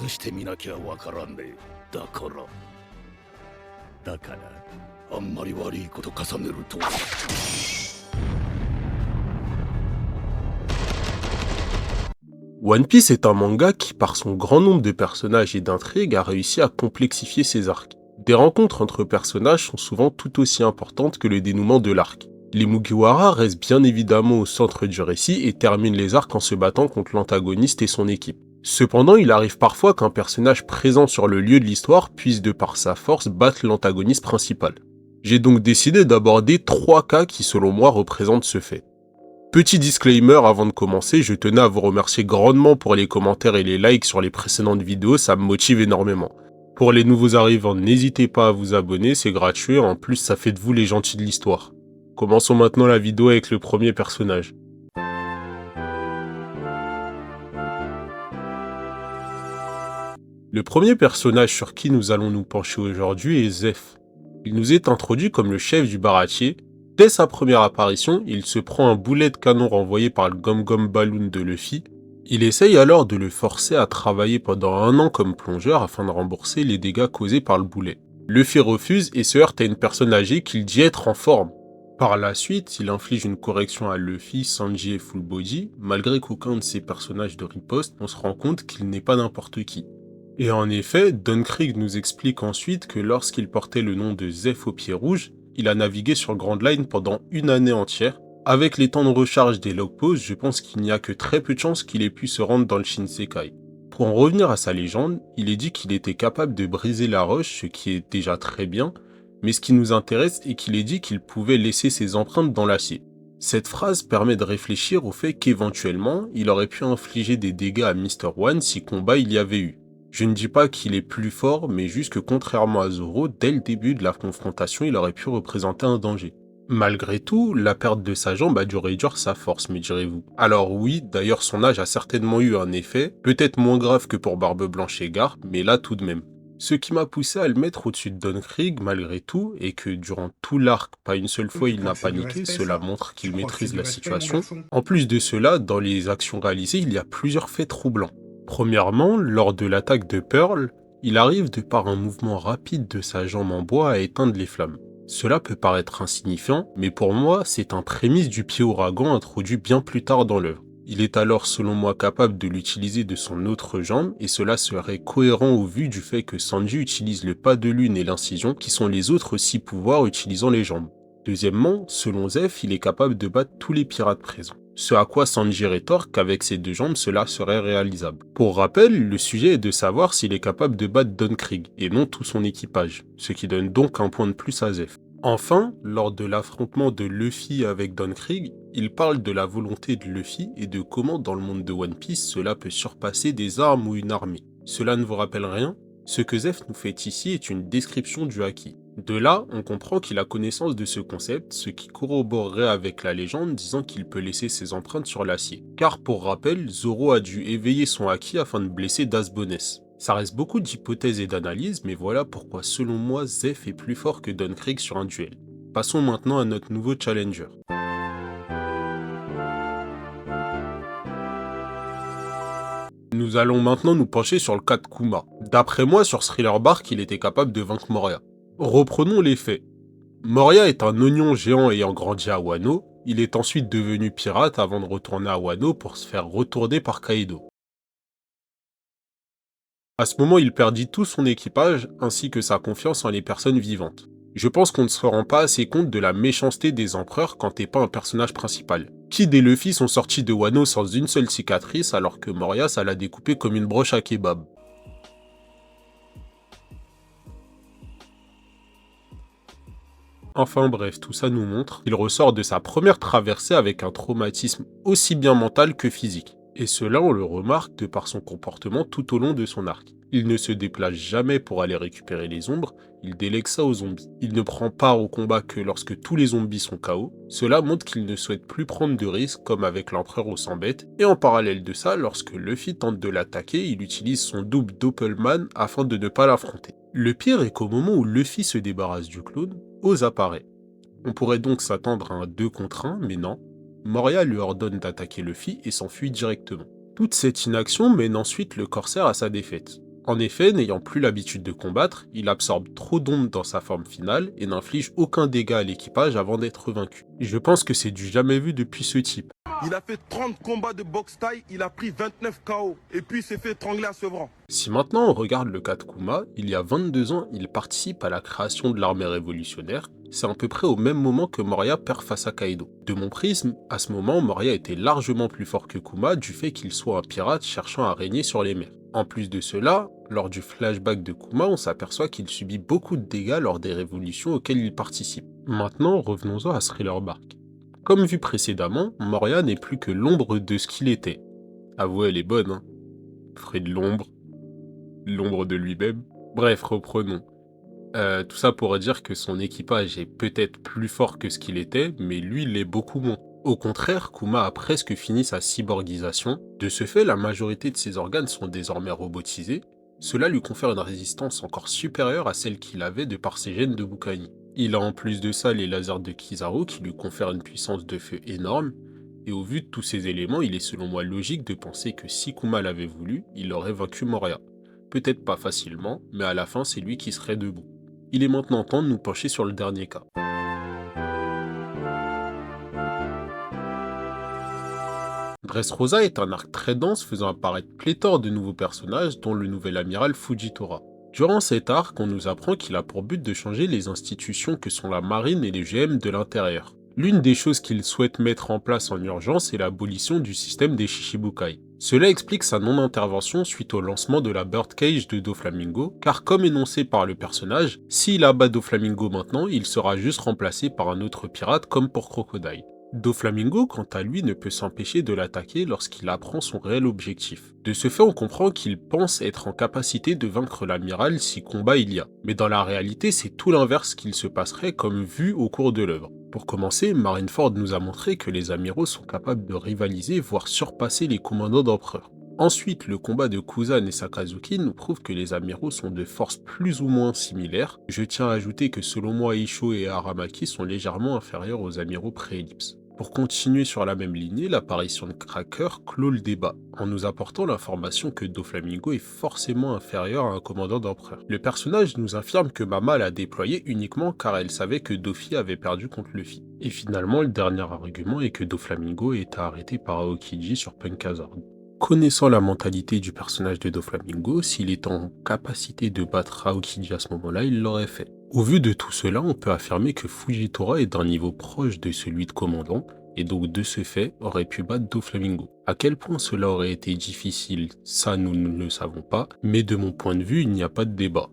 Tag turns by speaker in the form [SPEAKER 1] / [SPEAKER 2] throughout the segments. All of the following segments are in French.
[SPEAKER 1] 崩してみなきゃわからんね。だからあんまり悪いこと重ねると。
[SPEAKER 2] One Piece est un manga qui, par son grand nombre de personnages et d'intrigues, a réussi à complexifier ses arcs. Des rencontres entre personnages sont souvent tout aussi importantes que le dénouement de l'arc. Les Mugiwara restent bien évidemment au centre du récit et terminent les arcs en se battant contre l'antagoniste et son équipe. Cependant, il arrive parfois qu'un personnage présent sur le lieu de l'histoire puisse de par sa force battre l'antagoniste principal. J'ai donc décidé d'aborder 3 cas qui selon moi représentent ce fait. Petit disclaimer avant de commencer, je tenais à vous remercier grandement pour les commentaires et les likes sur les précédentes vidéos, ça me motive énormément. Pour les nouveaux arrivants, n'hésitez pas à vous abonner, c'est gratuit, en plus ça fait de vous les gentils de l'histoire. Commençons maintenant la vidéo avec le premier personnage. Le premier personnage sur qui nous allons nous pencher aujourd'hui est Zeff. Il nous est introduit comme le chef du baratie. Dès sa première apparition, il se prend un boulet de canon renvoyé par le Gum Gum Balloon de Luffy. Il essaye alors de le forcer à travailler pendant 1 an comme plongeur afin de rembourser les dégâts causés par le boulet. Luffy refuse et se heurte à une personne âgée qu'il dit être en forme. Par la suite, il inflige une correction à Luffy, Sanji et Full Body. Malgré qu'aucun de ces personnages de riposte, on se rend compte qu'il n'est pas n'importe qui. Et en effet, Don Krieg nous explique ensuite que lorsqu'il portait le nom de Zeff au pied rouge, il a navigué sur Grand Line pendant 1 année entière. Avec les temps de recharge des log posts, je pense qu'il n'y a que très peu de chances qu'il ait pu se rendre dans le Shinsekai. Pour en revenir à sa légende, il est dit qu'il était capable de briser la roche, ce qui est déjà très bien, mais ce qui nous intéresse est qu'il est dit qu'il pouvait laisser ses empreintes dans l'acier. Cette phrase permet de réfléchir au fait qu'éventuellement, il aurait pu infliger des dégâts à Mr. One si combat il y avait eu. Je ne dis pas qu'il est plus fort, mais juste que contrairement à Zoro, dès le début de la confrontation, il aurait pu représenter un danger. Malgré tout, la perte de sa jambe a dû réduire sa force, me direz-vous. Alors oui, d'ailleurs son âge a certainement eu un effet, peut-être moins grave que pour Barbe Blanche et Garp, mais là tout de même. Ce qui m'a poussé à le mettre au-dessus de Don Krieg, malgré tout, est que durant tout l'arc, pas une seule fois il n'a paniqué, cela montre qu'il maîtrise la situation. En plus de cela, dans les actions réalisées, il y a plusieurs faits troublants. Premièrement, lors de l'attaque de Pearl, il arrive de par un mouvement rapide de sa jambe en bois à éteindre les flammes. Cela peut paraître insignifiant, mais pour moi, c'est un prémisse du pied ouragan introduit bien plus tard dans l'œuvre. Il est alors selon moi capable de l'utiliser de son autre jambe, et cela serait cohérent au vu du fait que Sanji utilise le pas de lune et l'incision, qui sont les autres 6 pouvoirs utilisant les jambes. Deuxièmement, selon Zeff, il est capable de battre tous les pirates présents. Ce à quoi Sanji rétorque qu'avec ses 2 jambes, cela serait réalisable. Pour rappel, le sujet est de savoir s'il est capable de battre Don Krieg, et non tout son équipage, ce qui donne donc un point de plus à Zeff. Enfin, lors de l'affrontement de Luffy avec Don Krieg, il parle de la volonté de Luffy et de comment dans le monde de One Piece cela peut surpasser des armes ou une armée. Cela ne vous rappelle rien? Ce que Zeff nous fait ici est une description du Haki. De là, on comprend qu'il a connaissance de ce concept, ce qui corroborerait avec la légende disant qu'il peut laisser ses empreintes sur l'acier. Car pour rappel, Zoro a dû éveiller son Haki afin de blesser Dasbones. Ça reste beaucoup d'hypothèses et d'analyses, mais voilà pourquoi selon moi Zeff est plus fort que Don Krieg sur un duel. Passons maintenant à notre nouveau challenger. Nous allons maintenant nous pencher sur le cas de Kuma. D'après moi, sur Thriller Bark, il était capable de vaincre Moria. Reprenons les faits. Moria est un oignon géant ayant grandi à Wano. Il est ensuite devenu pirate avant de retourner à Wano pour se faire retourner par Kaido. À ce moment, il perdit tout son équipage ainsi que sa confiance en les personnes vivantes. Je pense qu'on ne se rend pas assez compte de la méchanceté des empereurs quand t'es pas un personnage principal. Kid et Luffy sont sortis de Wano sans une seule cicatrice alors que Moria ça l'a découpé comme une broche à kebab. Enfin bref, tout ça nous montre qu'il ressort de sa première traversée avec un traumatisme aussi bien mental que physique. Et cela on le remarque de par son comportement tout au long de son arc. Il ne se déplace jamais pour aller récupérer les ombres, il délègue ça aux zombies. Il ne prend part au combat que lorsque tous les zombies sont KO. Cela montre qu'il ne souhaite plus prendre de risques comme avec l'empereur au 100 bêtes. Et en parallèle de ça, lorsque Luffy tente de l'attaquer, il utilise son double Doppelman afin de ne pas l'affronter. Le pire est qu'au moment où Luffy se débarrasse du clone, Oz apparaît. On pourrait donc s'attendre à un 2 contre 1, mais non. Moria lui ordonne d'attaquer Luffy et s'enfuit directement. Toute cette inaction mène ensuite le corsaire à sa défaite. En effet, n'ayant plus l'habitude de combattre, il absorbe trop d'ondes dans sa forme finale et n'inflige aucun dégât à l'équipage avant d'être vaincu. Je pense que c'est du jamais vu depuis ce type.
[SPEAKER 3] Il a fait 30 combats de boxe taille, il a pris 29 KO et puis il s'est fait étrangler à Sevran.
[SPEAKER 2] Si maintenant on regarde le cas de Kuma, il y a 22 ans, il participe à la création de l'armée révolutionnaire. C'est à peu près au même moment que Moria perd face à Kaido. De mon prisme, à ce moment, Moria était largement plus fort que Kuma du fait qu'il soit un pirate cherchant à régner sur les mers. En plus de cela, lors du flashback de Kuma, on s'aperçoit qu'il subit beaucoup de dégâts lors des révolutions auxquelles il participe. Maintenant, revenons-en à Thriller Bark. Comme vu précédemment, Moria n'est plus que l'ombre de ce qu'il était. Avouez, elle est bonne, hein. Frais de l'ombre de lui-même. Bref, reprenons. Tout ça pour dire que son équipage est peut-être plus fort que ce qu'il était, mais lui l'est beaucoup moins. Au contraire, Kuma a presque fini sa cyborgisation. De ce fait, la majorité de ses organes sont désormais robotisés. Cela lui confère une résistance encore supérieure à celle qu'il avait de par ses gènes de Bukani. Il a en plus de ça les lasers de Kizaru qui lui confèrent une puissance de feu énorme, et au vu de tous ces éléments, il est selon moi logique de penser que si Kuma l'avait voulu, il aurait vaincu Moria. Peut-être pas facilement, mais à la fin c'est lui qui serait debout. Il est maintenant temps de nous pencher sur le dernier cas. Dressrosa est un arc très dense faisant apparaître pléthore de nouveaux personnages dont le nouvel amiral Fujitora. Durant cet arc, on nous apprend qu'il a pour but de changer les institutions que sont la marine et les GM de l'intérieur. L'une des choses qu'il souhaite mettre en place en urgence est l'abolition du système des Shichibukai. Cela explique sa non-intervention suite au lancement de la Birdcage de Doflamingo, car comme énoncé par le personnage, s'il abat Doflamingo maintenant, il sera juste remplacé par un autre pirate comme pour Crocodile. Doflamingo, quant à lui, ne peut s'empêcher de l'attaquer lorsqu'il apprend son réel objectif. De ce fait, on comprend qu'il pense être en capacité de vaincre l'amiral si combat il y a. Mais dans la réalité, c'est tout l'inverse qu'il se passerait comme vu au cours de l'œuvre. Pour commencer, Marineford nous a montré que les amiraux sont capables de rivaliser, voire surpasser les commandants d'empereurs. Ensuite, le combat de Kuzan et Sakazuki nous prouve que les amiraux sont de forces plus ou moins similaires. Je tiens à ajouter que selon moi, Isho et Aramaki sont légèrement inférieurs aux amiraux pré-ellipse. Pour continuer sur la même lignée, l'apparition de Cracker clôt le débat, en nous apportant l'information que Doflamingo est forcément inférieur à un commandant d'empereur. Le personnage nous affirme que Mama l'a déployé uniquement car elle savait que Dofi avait perdu contre Luffy. Et finalement, le dernier argument est que Doflamingo est arrêté par Aokiji sur Punk Hazard. Connaissant la mentalité du personnage de Doflamingo, s'il est en capacité de battre Aokiji à ce moment-là, il l'aurait fait. Au vu de tout cela, on peut affirmer que Fujitora est d'un niveau proche de celui de commandant, et donc de ce fait aurait pu battre Doflamingo. À quel point cela aurait été difficile, ça nous ne le savons pas, mais de mon point de vue, il n'y a pas de débat.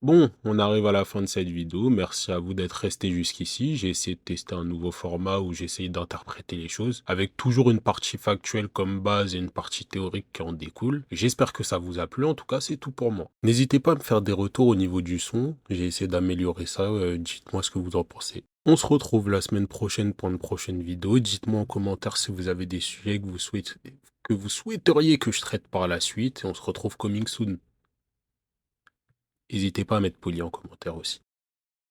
[SPEAKER 2] Bon, on arrive à la fin de cette vidéo, merci à vous d'être resté jusqu'ici. J'ai essayé de tester un nouveau format où j'essaye d'interpréter les choses, avec toujours une partie factuelle comme base et une partie théorique qui en découle. J'espère que ça vous a plu, en tout cas c'est tout pour moi. N'hésitez pas à me faire des retours au niveau du son, j'ai essayé d'améliorer ça, dites-moi ce que vous en pensez. On se retrouve la semaine prochaine pour une prochaine vidéo, dites-moi en commentaire si vous avez des sujets que vous souhaiteriez que je traite par la suite, et on se retrouve coming soon. N'hésitez pas à mettre poli en commentaire aussi.